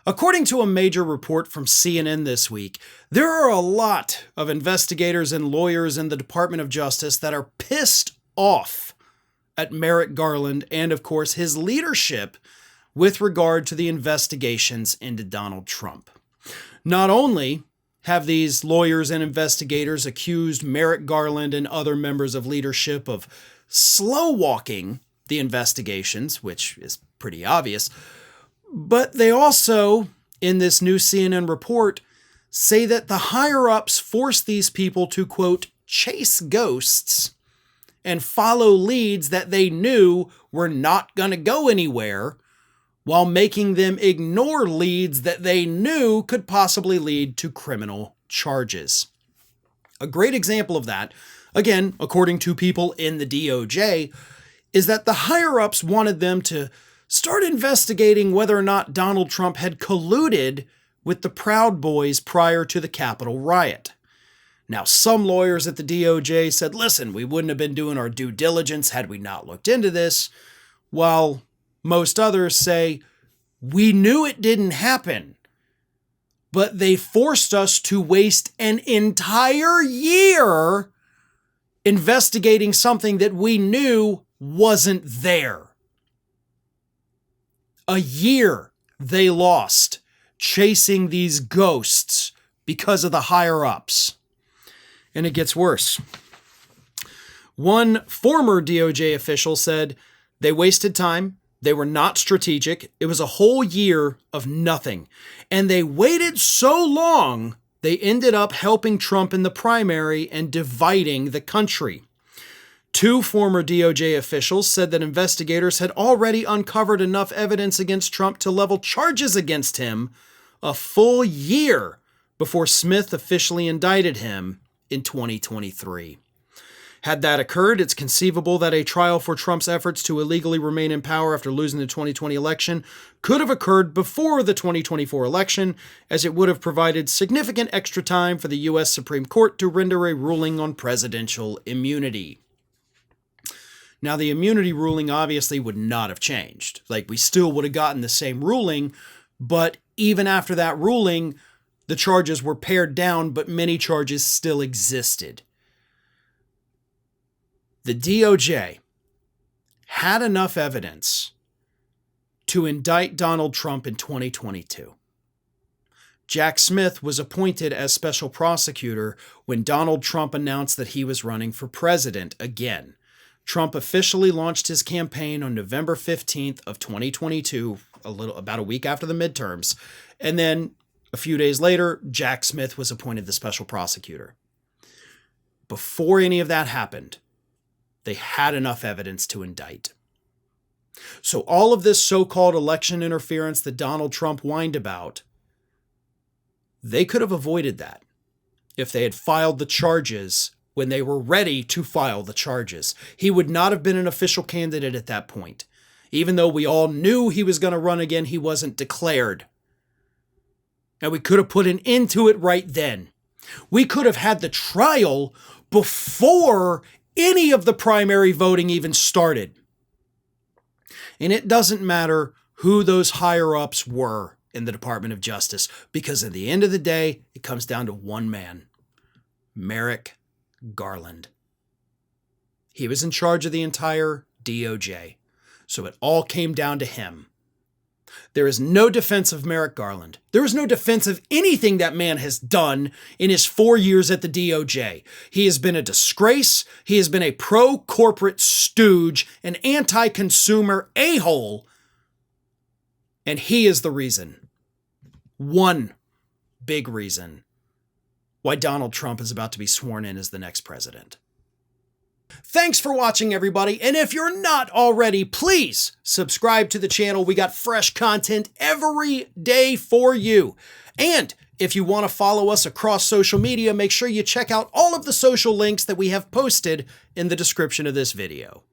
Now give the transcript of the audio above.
According to a major report from CNN this week, there are a lot of investigators and lawyers in the Department of Justice that are pissed off at Merrick Garland and, of course, his leadership with regard to the investigations into Donald Trump. Not only have these lawyers and investigators accused Merrick Garland and other members of leadership of slow-walking the investigations, which is pretty obvious, but they also, in this new CNN report, say that the higher-ups forced these people to, quote, chase ghosts and follow leads that they knew were not going to go anywhere, while making them ignore leads that they knew could possibly lead to criminal charges. A great example of that, again, according to people in the DOJ, is that the higher-ups wanted them to start investigating whether or not Donald Trump had colluded with the Proud Boys prior to the Capitol riot. Now, some lawyers at the DOJ said, listen, we wouldn't have been doing our due diligence had we not looked into this, while most others say, we knew it didn't happen, but they forced us to waste an entire year investigating something that we knew wasn't there. A year they lost chasing these ghosts because of the higher-ups. And it gets worse. One former DOJ official said they wasted time, they were not strategic, it was a whole year of nothing. And they waited so long, they ended up helping Trump in the primary and dividing the country. Two former DOJ officials said that investigators had already uncovered enough evidence against Trump to level charges against him a full year before Smith officially indicted him in 2023. Had that occurred, it's conceivable that a trial for Trump's efforts to illegally remain in power after losing the 2020 election could have occurred before the 2024 election, as it would have provided significant extra time for the U.S. Supreme Court to render a ruling on presidential immunity. Now, the immunity ruling obviously would not have changed. We still would have gotten the same ruling, but even after that ruling, the charges were pared down, but many charges still existed. The DOJ had enough evidence to indict Donald Trump in 2022. Jack Smith was appointed as special prosecutor when Donald Trump announced that he was running for president again. Trump officially launched his campaign on November 15th of 2022, about a week after the midterms. And then a few days later, Jack Smith was appointed the special prosecutor. Before any of that happened, they had enough evidence to indict. So all of this so-called election interference that Donald Trump whined about, they could have avoided that if they had filed the charges when they were ready to file the charges. He would not have been an official candidate at that point. Even though we all knew he was going to run again, he wasn't declared. And we could have put an end to it right then. We could have had the trial before any of the primary voting even started. And it doesn't matter who those higher-ups were in the Department of Justice, because at the end of the day, it comes down to one man, Merrick Garland. He was in charge of the entire DOJ, so it all came down to him. There is no defense of Merrick Garland. There is no defense of anything that man has done in his 4 years at the DOJ. He has been a disgrace. He has been a pro-corporate stooge, an anti-consumer a-hole, and he is the reason, one big reason, why Donald Trump is about to be sworn in as the next president. Thanks for watching, everybody. And if you're not already, please subscribe to the channel. We got fresh content every day for you. And if you want to follow us across social media, make sure you check out all of the social links that we have posted in the description of this video.